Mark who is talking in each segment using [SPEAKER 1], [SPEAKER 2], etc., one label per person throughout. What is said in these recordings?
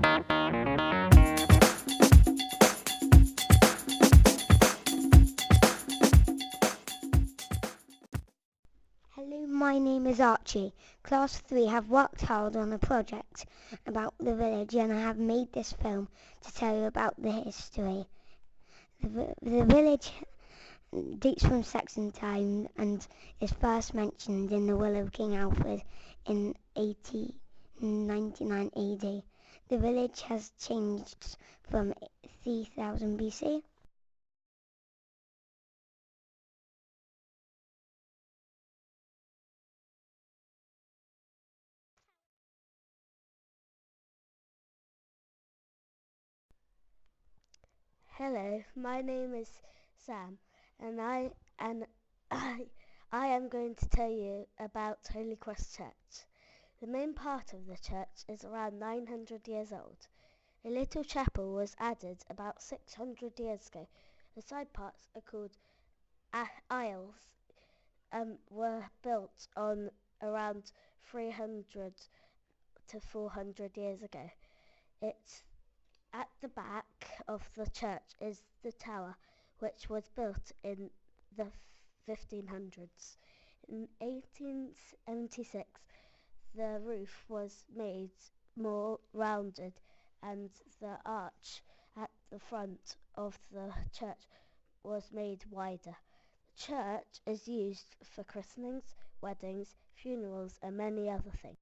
[SPEAKER 1] Hello, my name is Archie. Class 3 have worked hard on a project about the village and I have made this film to tell you about the history. The village dates from Saxon time and is first mentioned in the Will of King Alfred in 1899 AD. The village has changed from 3000 BC.
[SPEAKER 2] Hello, my name is Sam, and and I I am going to tell you about Holy Cross Church. The main part of the church is around 900 years old. A little chapel was added about 600 years ago. The side parts are called aisles were built on around 300 to 400 years ago. It's At the back of the church is the tower, which was built in the 1500s. In 1876, the roof was made more rounded and the arch at the front of the church was made wider. The church is used for christenings, weddings, funerals and many other things.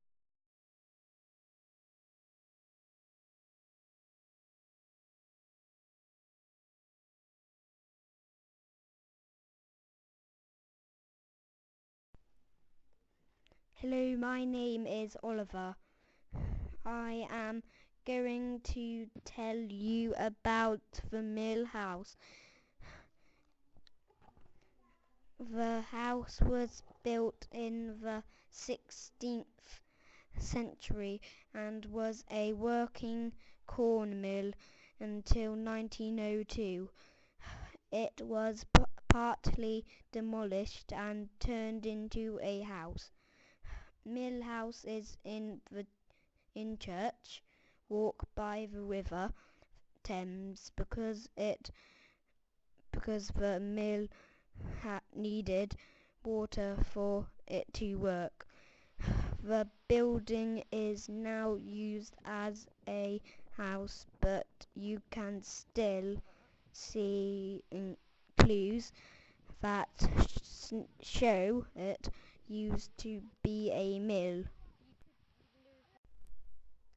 [SPEAKER 3] Hello, my name is Oliver. I am going to tell you about the mill house. The house was built in the 16th century and was a working corn mill until 1902. It was partly demolished and turned into a house. Mill House is in Church Walk by the River Thames because the mill needed water for it to work. The building is now used as a house, but you can still see clues that show it used to be a mill.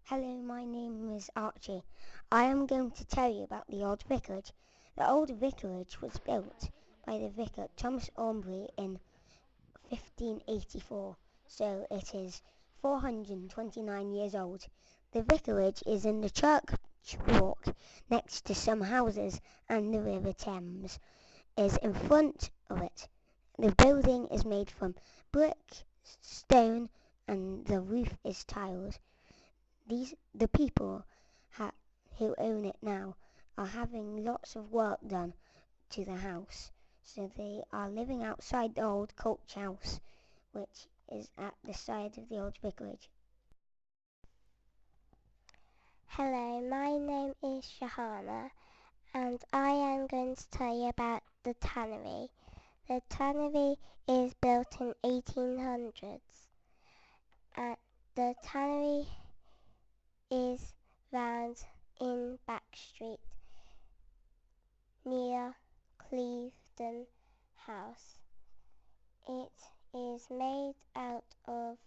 [SPEAKER 1] Hello, my name is Archie. I am going to tell you about the old vicarage. The old vicarage was built by the vicar Thomas Aubrey in 1584, so it is 429 years old. The vicarage is in the church walk next to some houses and the River Thames is in front of it. The building is made from brick, stone and the roof is tiled. The people who own it now are having lots of work done to the house, so they are living outside the old coach house, which is at the side of the old vicarage.
[SPEAKER 4] Hello, my name is Shahana and I am going to tell you about the tannery. The tannery is built in 1800s. The tannery is round in Back Street near Clevedon House. It is made out of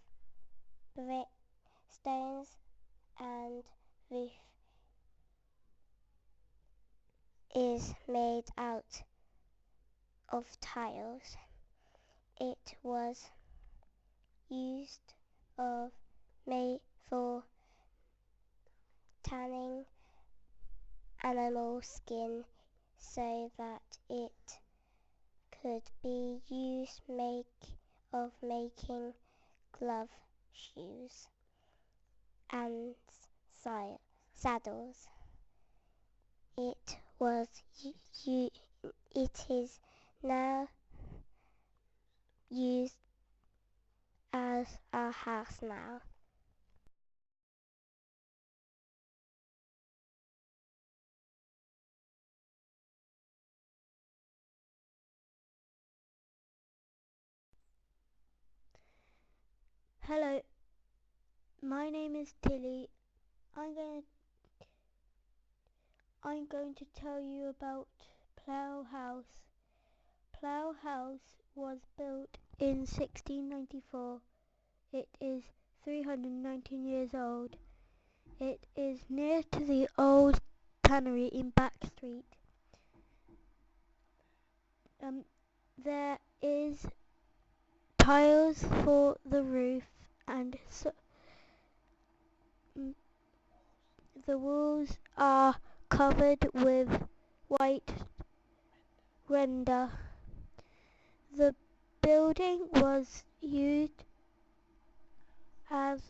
[SPEAKER 4] brick, stones and roof is made out of tiles. It was used of made for tanning animal skin so that it could be used of making glove shoes and saddles. It was it is now used as a house now.
[SPEAKER 2] Hello, my name is Tilly. I'm going to tell you about Plough House. Plough House was built in 1694. It is 319 years old. It is near to the old tannery in Back Street. There is tiles for the roof and the walls are covered with white render. The building was used as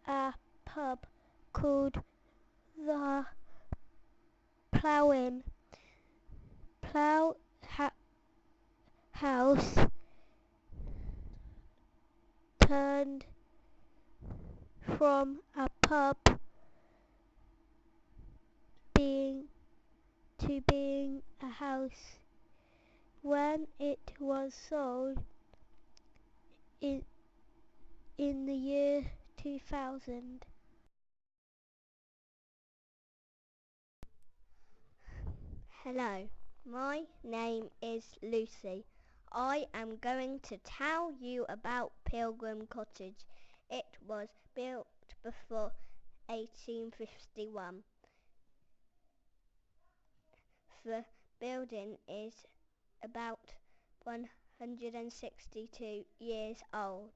[SPEAKER 2] a pub called the Plough Inn. Plough House turned from a pub to being a house when it was sold in the year 2000.
[SPEAKER 3] Hello, my name is Lucy. I am going to tell you about Pilgrim Cottage. It was built before 1851. The building is about 162 years old.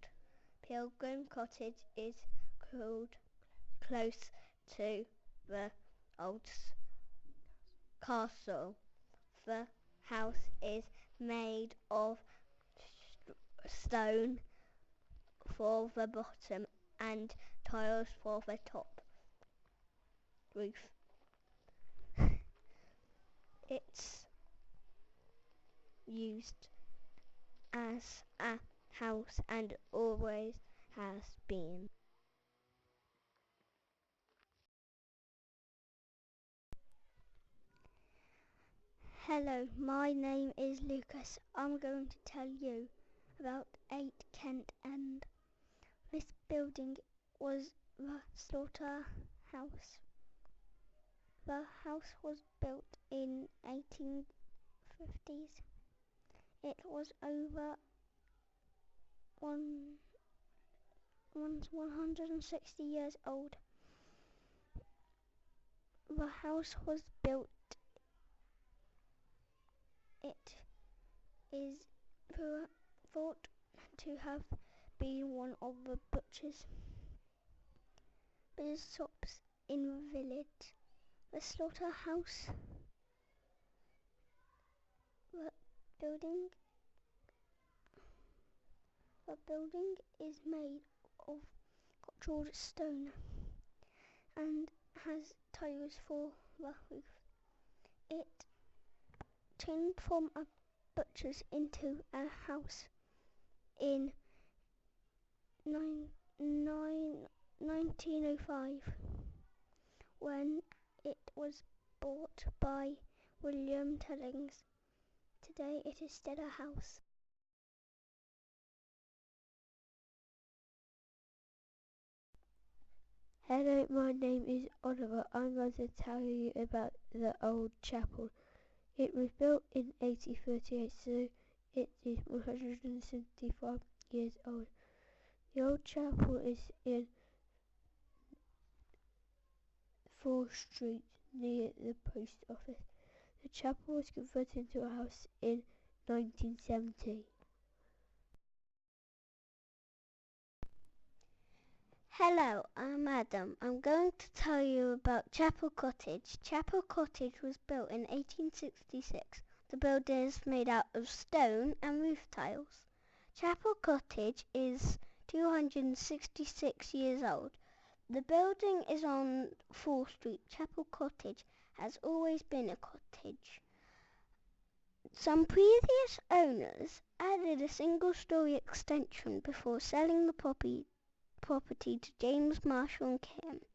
[SPEAKER 3] Pilgrim Cottage is close to the old castle. The house is made of stone for the bottom and tiles for the top roof. It's used as a house and always has been.
[SPEAKER 2] Hello, my name is Lucas. I'm going to tell you about 8 Kent End. This building was the slaughter house. The house was built in 1850s. It was over 160 years old. The house was built. It is thought to have been one of the butchers' shops in the village. The slaughterhouse, the building is made of cultured stone and has tiles for the roof. It turned from a butcher's into a house in 1905 when it was bought by William Tellings. Today it is still a house.
[SPEAKER 5] Hello, my name is Oliver. I'm going to tell you about the old chapel. It was built in 1838, so it is 175 years old. The old chapel is in 4th Street near the post office. The chapel was converted into a house in 1970.
[SPEAKER 2] Hello, I'm Adam. I'm going to tell you about Chapel Cottage. Chapel Cottage was built in 1866. The building is made out of stone and roof tiles. Chapel Cottage is 266 years old. The building is on 4th Street. Chapel Cottage has always been a cottage. Some previous owners added a single-story extension before selling the property to James Marshall and Kim.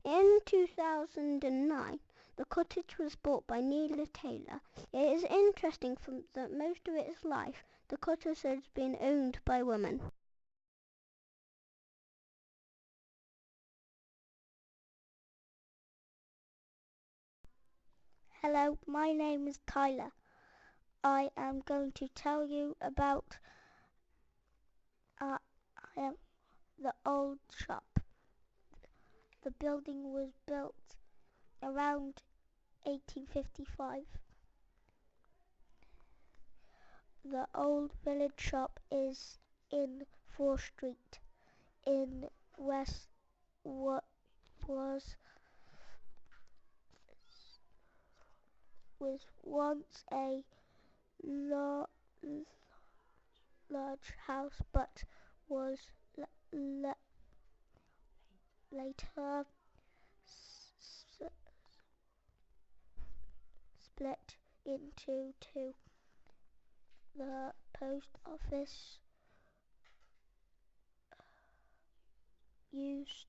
[SPEAKER 2] In 2009, the cottage was bought by Neela Taylor. It is interesting that most of its life, the cottage has been owned by women. Hello, my name is Tyler. I am going to tell you about uh, the old shop. The building was built around 1855. The old village shop is in 4th Street in West what was once a large house but was later split into two. The post office used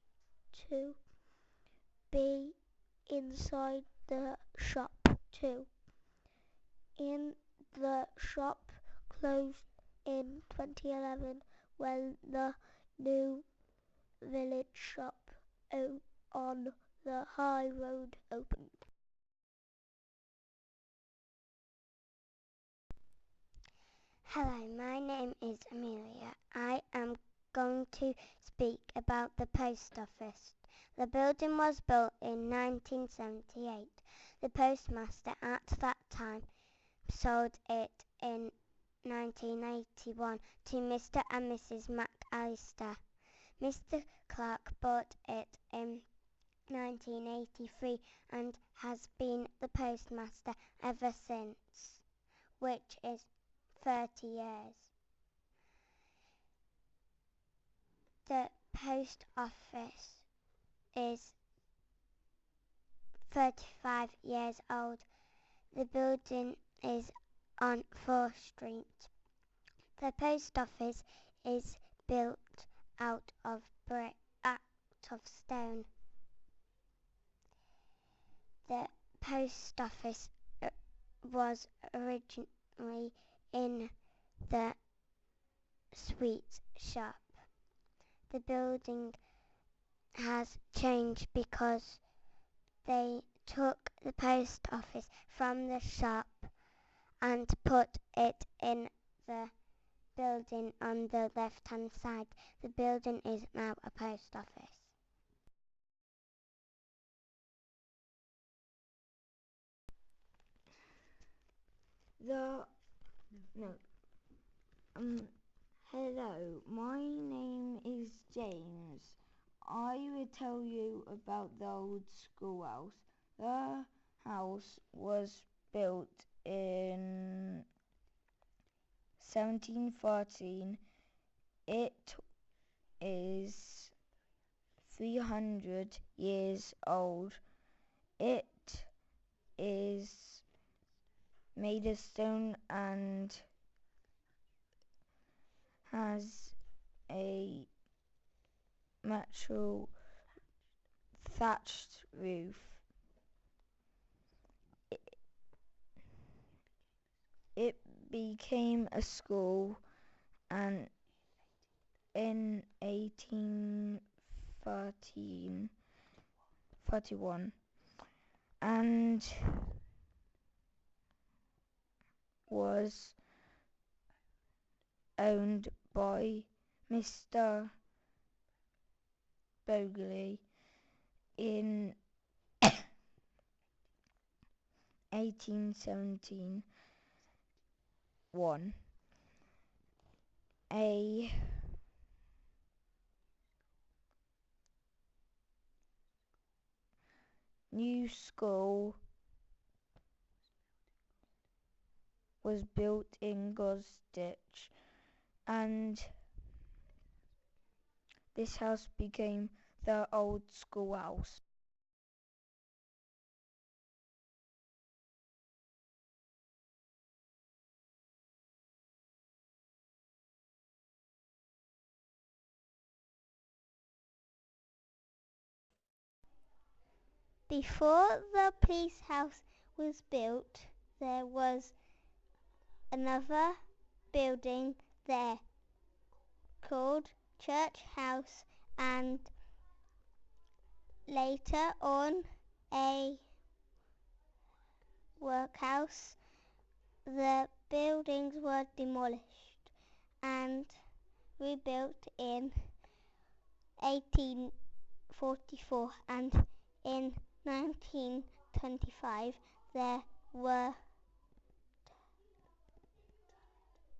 [SPEAKER 2] to be inside the shop too. In the shop closed in 2011 when the new village shop on the high road opened.
[SPEAKER 4] Hello, my name is Amelia. I am going to speak about the post office. The building was built in 1978. The postmaster at that time sold it in 1981 to Mr. and Mrs. McAllister. Mr. Clark bought it in 1983 and has been the postmaster ever since, which is 30 years. The post office is 35 years old. The building is on 4th Street. The post office is built out of stone. The post office was originally in the sweet shop. The building has changed because they took the post office from the shop and put it in the building on the left-hand side. The building is now a post office.
[SPEAKER 5] Hello, my name is James. I will tell you about the old schoolhouse. The house was built in 1713. It is 300 years old. It is made of stone and has a natural thatched roof. It became a school and in 1831 and was owned by Mr. Bogley in 1871. A new school was built in Gosditch and this house became the old schoolhouse.
[SPEAKER 3] Before the police house was built, there was another building there called Church House, and later on a workhouse. The buildings were demolished and rebuilt in 1844, and in 1925 they were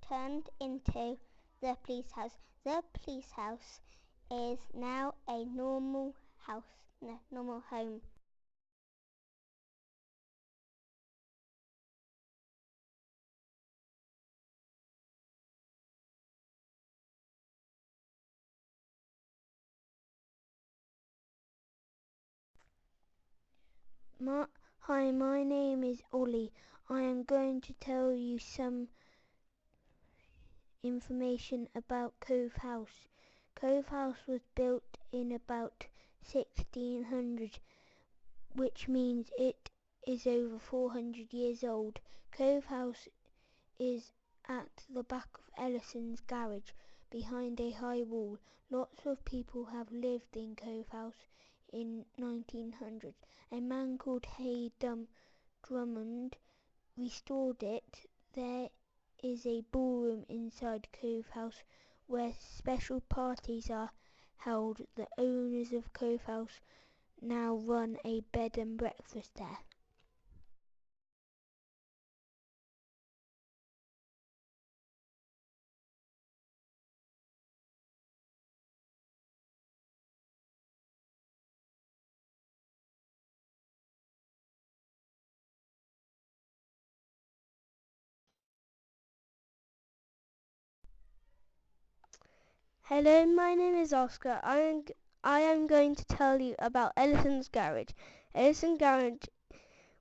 [SPEAKER 3] turned into the police house. The police house is now a normal home.
[SPEAKER 5] Hi, my name is Ollie. I am going to tell you some information about Cove House. Cove House was built in about 1600, which means it is over 400 years old. Cove House is at the back of Ellison's garage, behind a high wall. Lots of people have lived in Cove House in 1900. A man called Drummond restored it. There is a ballroom inside Cove House where special parties are held. The owners of Cove House now run a bed and breakfast there.
[SPEAKER 2] Hello, my name is Oscar. I am going to tell you about Ellison's Garage. Ellison Garage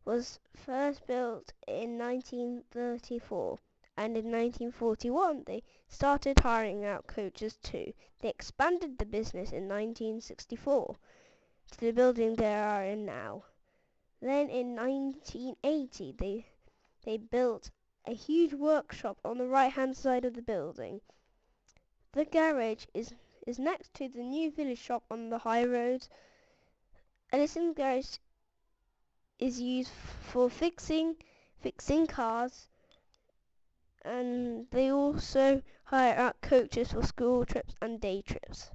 [SPEAKER 2] was first built in 1934, and in 1941 they started hiring out coaches too. They expanded the business in 1964 to the building they are in now. Then in 1980 they built a huge workshop on the right hand side of the building. The garage is next to the new village shop on the high road. Ellison's Garage is used for fixing cars, and they also hire out coaches for school trips and day trips.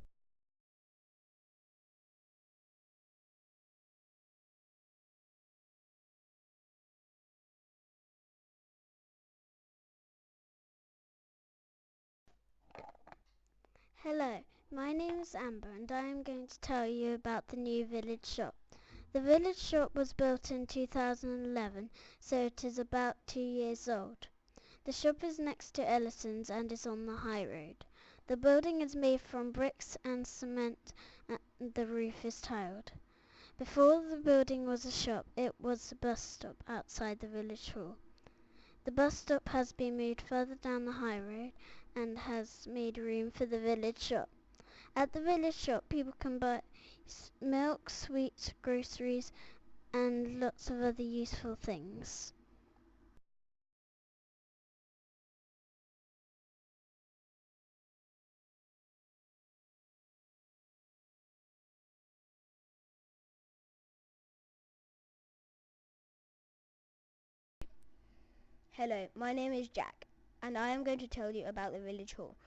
[SPEAKER 3] Hello, my name is Amber and I am going to tell you about the new village shop. The village shop was built in 2011, so it is about 2 years old. The shop is next to Ellison's and is on the high road. The building is made from bricks and cement and the roof is tiled. Before the building was a shop, it was a bus stop outside the village hall. The bus stop has been moved further down the high road and has made room for the village shop. At the village shop, people can buy milk, sweets, groceries, and lots of other useful things.
[SPEAKER 6] Hello, my name is Jack, and I am going to tell you about the village hall.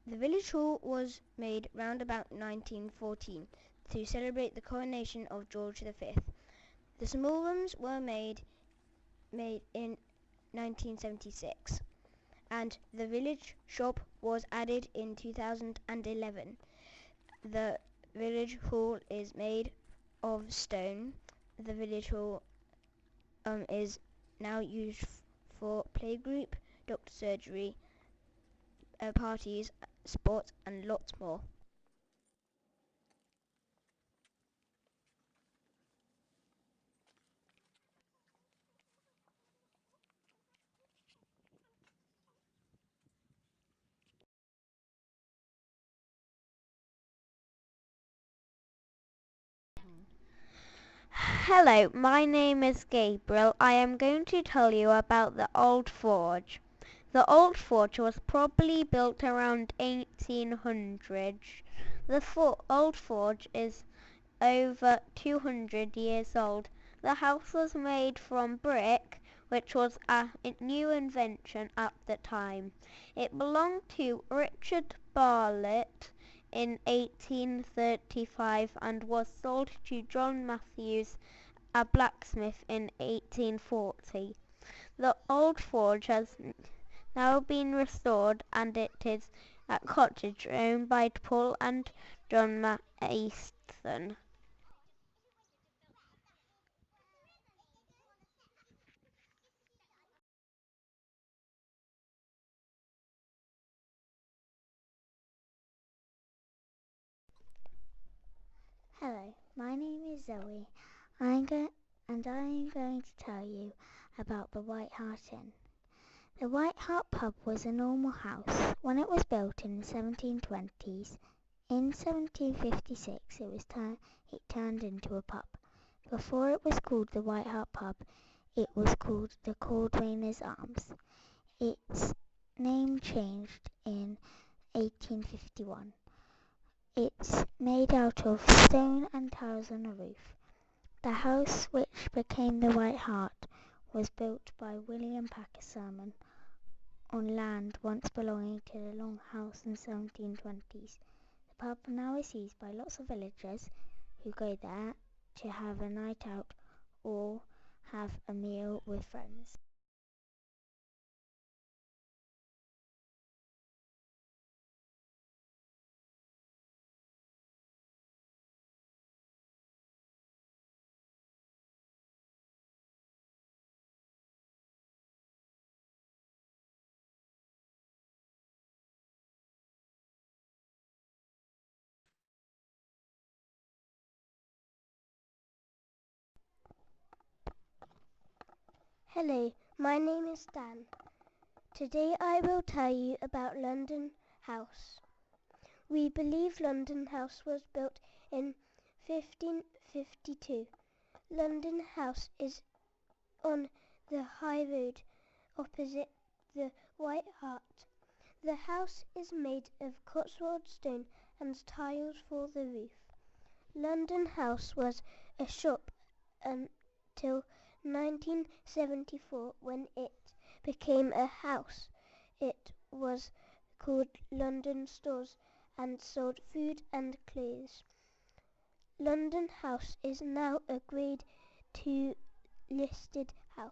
[SPEAKER 6] The village hall was made round about 1914 to celebrate the coronation of George V. The small rooms were made in 1976, and the village shop was added in 2011. The village hall is made of stone. The village hall is now used for playgroup, doctor surgery, parties, sports, and lots more.
[SPEAKER 3] Hello, my name is Gabriel. I am going to tell you about the Old Forge. The Old Forge was probably built around 1800. The Old Forge is over 200 years old. The house was made from brick
[SPEAKER 7] which was a new invention at the time. It belonged to Richard Bartlett in 1835 and was sold to John Matthews, a blacksmith, in 1840. The old forge has now been restored, and it is a cottage owned by Paul and John Mason.
[SPEAKER 2] Hello, my name is Zoe. I'm going to tell you about the White Hart Inn. The White Hart pub was a normal house when it was built in the 1720s. In 1756, it turned into a pub. Before it was called the White Hart pub, it was called the Cordwainers Arms. Its name changed in 1851. It's made out of stone and tiles on a roof. The house which became the White Hart was built by William Packer Sermon on land once belonging to the Long House in the 1720s. The pub now is used by lots of villagers who go there to have a night out or have a meal with friends.
[SPEAKER 3] Hello, my name is Dan. Today I will tell you about London House. We believe London House was built in 1552. London House is on the High Road opposite the White Hart. The house is made of Cotswold stone and tiles for the roof. London House was a shop until 1974 when it became a house. It was called London Stores and sold food and clothes. London House is now a Grade 2 listed house.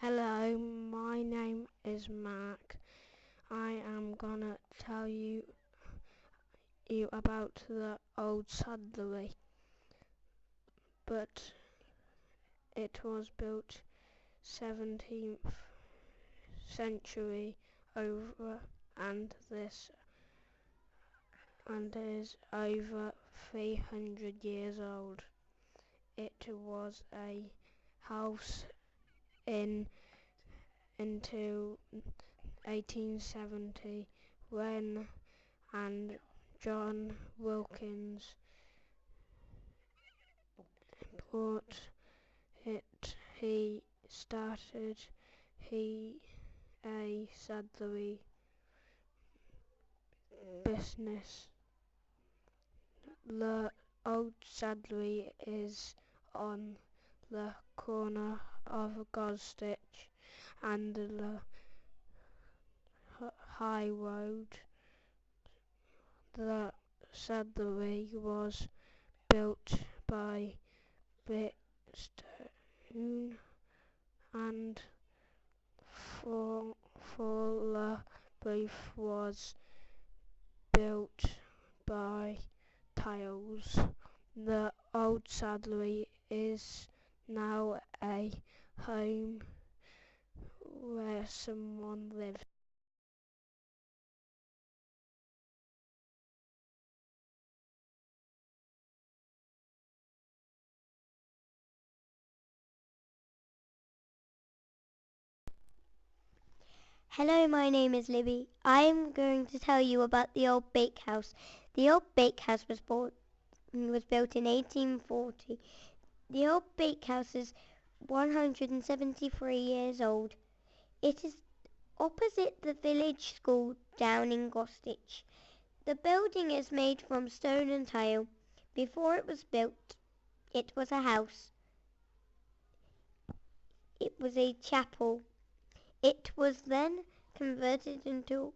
[SPEAKER 5] Hello, my name is Mark. I am gonna tell you about the old saddlery, but it was built 17th century over and is over 300 years old. It was a house until 1870 when and John Wilkins bought it. He started a saddlery business. The old saddlery is on the corner of Godstitch and the High Road. The saddlery was built by Bitstone and Fuller Booth was built by Tiles. The old saddlery is now a home where someone lives.
[SPEAKER 3] Hello, my name is Libby. I'm going to tell you about the old bakehouse. The old bakehouse was built in 1840. The old bakehouse is 173 years old. It is opposite the village school down in Gostitch. The building is made from stone and tile. Before it was built, it was a house. It was a chapel. It was then converted into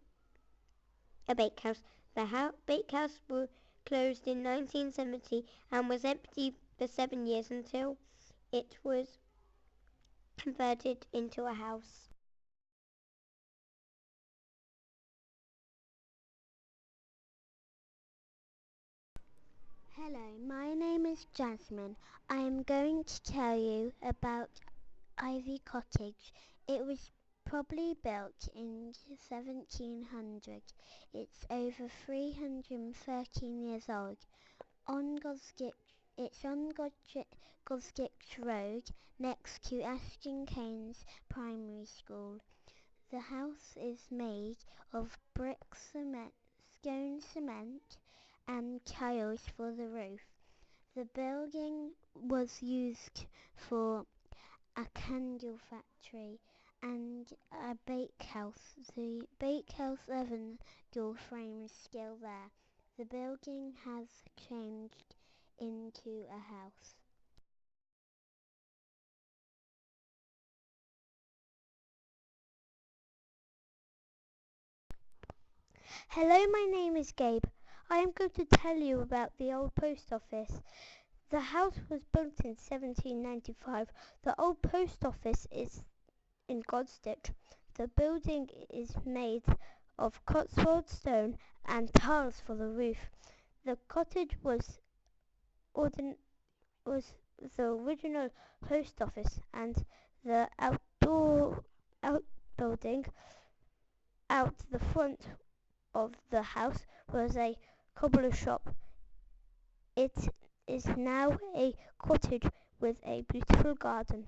[SPEAKER 3] a bakehouse. The bakehouse was closed in 1970 and was empty for 7 years until it was converted into a house.
[SPEAKER 2] Hello, my name is Jasmine. I am going to tell you about Ivy Cottage. It was probably built in 1700. It's over 313 years old. It's on Gosgitch Road next to Ashton Keynes Primary School. The house is made of brick cement, stone cement and tiles for the roof. The building was used for a candle factory and a bakehouse. The bakehouse oven door frame is still there. The building has changed into a house.
[SPEAKER 5] Hello, my name is Gabe. I am going to tell you about the old post office. The house was built in 1795. The old post office is in Godstitch. The building is made of Cotswold stone and tiles for the roof. The cottage was the original post office, and the outbuilding out the front of the house was a cobbler's shop. It is now a cottage with a beautiful garden.